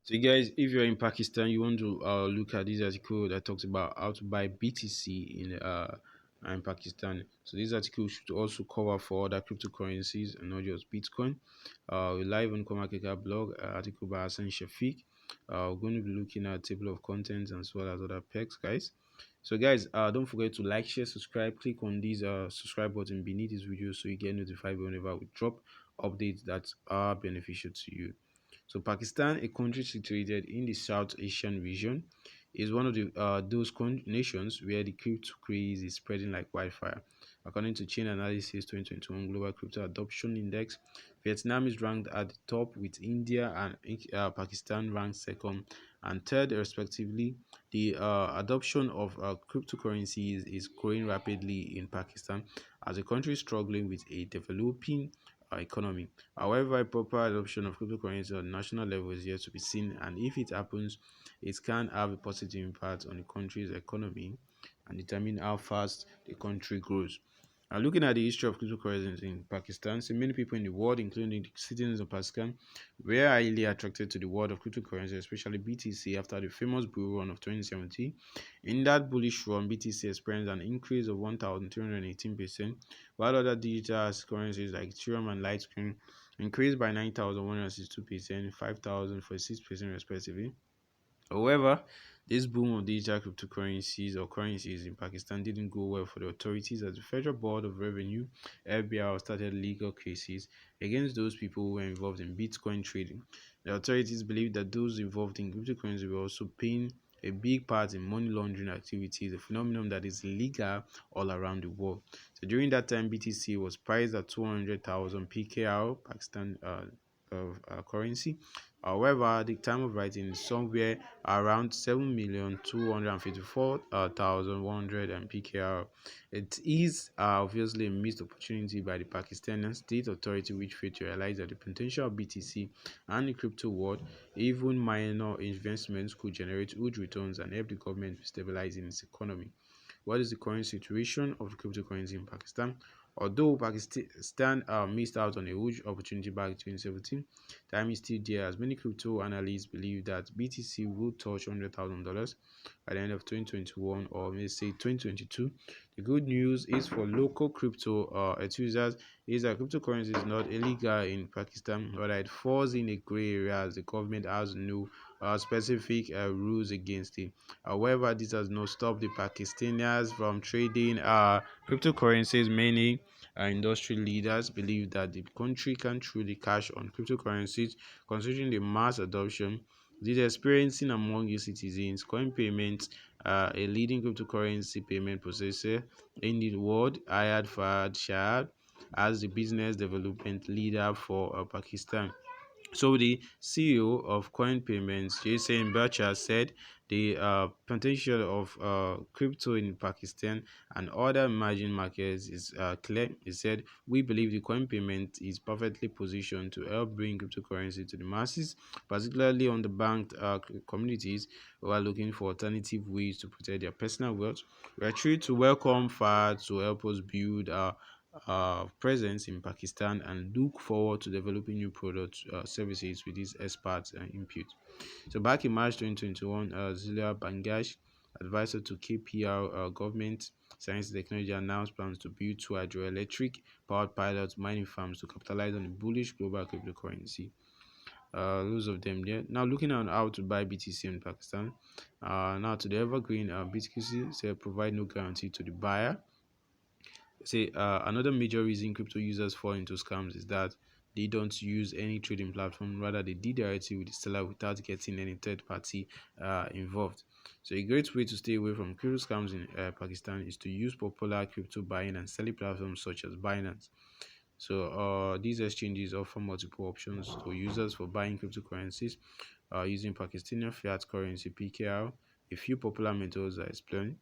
So, guys, if you're in Pakistan, you want to look at this article that talks about how to buy BTC in Pakistan. So, this article should also cover for other cryptocurrencies and not just Bitcoin. We're live on CoinMarketCap blog, article by Hassan Shafiq. We're going to be looking at table of contents as well as other perks, guys. So, guys, don't forget to like, share, subscribe. Click on this subscribe button beneath this video so you get notified whenever we drop updates that are beneficial to you. So Pakistan, a country situated in the South Asian region, is one of the those nations where the crypto craze is spreading like wildfire. According to Chain Analysis 2021 Global Crypto Adoption Index, Vietnam is ranked at the top with India and Pakistan ranked second and third respectively. The adoption of cryptocurrencies is growing rapidly in Pakistan as the country is struggling with a developing economy. However, a proper adoption of cryptocurrency on national level is yet to be seen, and if it happens, it can have a positive impact on the country's economy and determine how fast the country grows. Now, looking at the history of cryptocurrencies in Pakistan, so many people in the world, including the citizens of Pakistan, were highly attracted to the world of cryptocurrency, especially BTC, after the famous bull run of 2017. In that bullish run, BTC experienced an increase of 1,218%, while other digital currencies like Ethereum and Litecoin increased by 9,162%, 5,046% respectively. However, this boom of digital cryptocurrencies or currencies in Pakistan didn't go well for the authorities as the Federal Board of Revenue (FBR) started legal cases against those people who were involved in Bitcoin trading. The authorities believed that those involved in cryptocurrency were also paying a big part in money laundering activities, a phenomenon that is illegal all around the world. So during that time, BTC was priced at 200,000 PKR, Pakistan currency. However, at the time of writing, it's somewhere around 7,254,100 PKR. It is obviously a missed opportunity by the Pakistani state authority, which failed to realize that the potential of BTC and the crypto world, even minor investments, could generate huge returns and help the government stabilize its economy. What is the current situation of cryptocurrency in Pakistan? Although Pakistan missed out on a huge opportunity back in 2017, time is still there as many crypto analysts believe that BTC will touch $100,000 by the end of 2021 or let's say 2022. The good news is for local crypto enthusiasts is that cryptocurrency is not illegal in Pakistan, but it falls in a gray area as the government has no specific rules against it. However, this has not stopped the Pakistanis from trading cryptocurrencies. Many industry leaders believe that the country can truly cash on cryptocurrencies, considering the mass adoption it is experiencing among its citizens. Coin payments, a leading cryptocurrency payment processor in the world, hired Fahad Shah as the business development leader for Pakistan. So the CEO of Coin Payments, Jason Bacha, said the potential of crypto in Pakistan and other emerging markets is clear. He said, "We believe the Coin Payment is perfectly positioned to help bring cryptocurrency to the masses, particularly on the banked communities who are looking for alternative ways to protect their personal wealth. We are thrilled to welcome FAD to help us build presence in Pakistan and look forward to developing new products services with these experts and input." So back in March 2021, Zilia Bangash, advisor to KPR government science and technology, announced plans to build two hydroelectric powered pilot mining farms to capitalize on the bullish global cryptocurrency. Those of them there. Now looking at how to buy BTC in Pakistan. Now to the evergreen BTC, say provide no guarantee to the buyer. Say another major reason crypto users fall into scams is that they don't use any trading platform, rather they deal directly with the seller without getting any third party involved. So a great way to stay away from crypto scams in Pakistan is to use popular crypto buying and selling platforms such as Binance. So these exchanges offer multiple options to users for buying cryptocurrencies using Pakistani fiat currency PKR. A few popular methods are explained.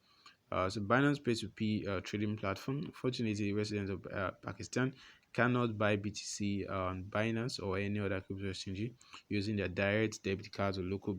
So Binance Pay-to-P trading platform. Fortunately, residents of Pakistan cannot buy BTC on Binance or any other crypto exchange using their direct debit cards or local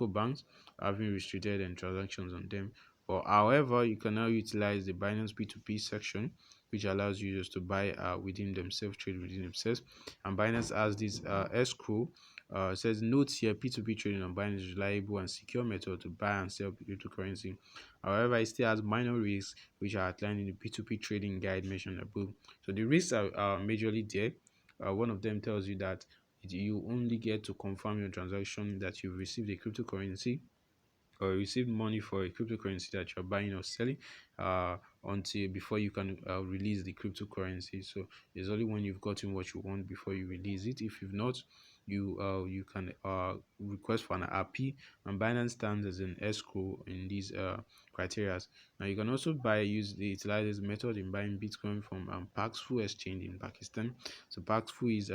banks, having restricted and transactions on them. But however, you can now utilize the Binance P2P section, which allows users to buy within themselves, trade within themselves. And Binance has this escrow It says notes here: P2P trading on Binance is reliable and secure method to buy and sell cryptocurrency. However, it still has minor risks which are outlined in the P2P trading guide mentioned above. So the risks are majorly there. One of them tells you that you only get to confirm your transaction that you've received a cryptocurrency or receive money for a cryptocurrency that you're buying or selling until before you can release the cryptocurrency. So it's only when you've gotten what you want before you release it. If you've not, you can request for an RP, and Binance stands as an escrow in these criteria. Now you can also utilize this method in buying Bitcoin from Paxful exchange in Pakistan. So Paxful is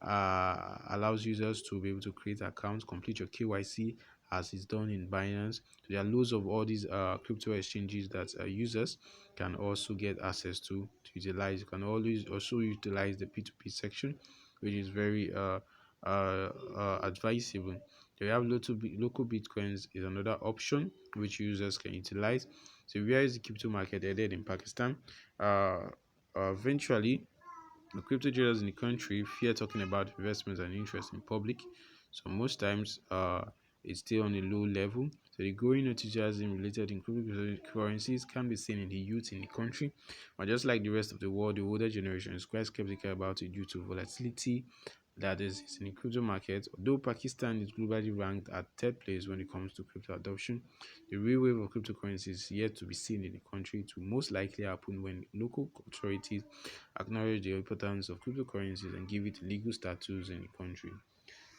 allows users to be able to create accounts, complete your KYC as is done in Binance. So there are loads of all these crypto exchanges that users can also get access to utilize. You can always also utilize the P2P section, which is very advisable. So we have local bitcoins is another option which users can utilize. So where is the crypto market headed in Pakistan? Eventually, the crypto traders in the country fear talking about investments and interest in public, so most times it's still on a low level. So the growing enthusiasm related in cryptocurrencies can be seen in the youth in the country, but just like the rest of the world, the older generation is quite skeptical about it due to volatility that is in the crypto market. Although Pakistan is globally ranked at third place when it comes to crypto adoption, the real wave of cryptocurrencies is yet to be seen in the country. It will most likely happen when local authorities acknowledge the importance of cryptocurrencies and give it legal status in the country.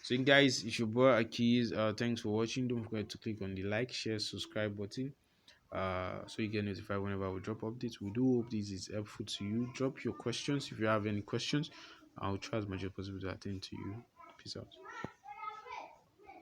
So guys, it's your boy Akahilz. Thanks for watching. Don't forget to click on the like, share, subscribe button so you get notified whenever we drop updates. We do hope this is helpful to you. Drop your questions if you have any questions. I'll try as much as possible to attend to you. Peace out.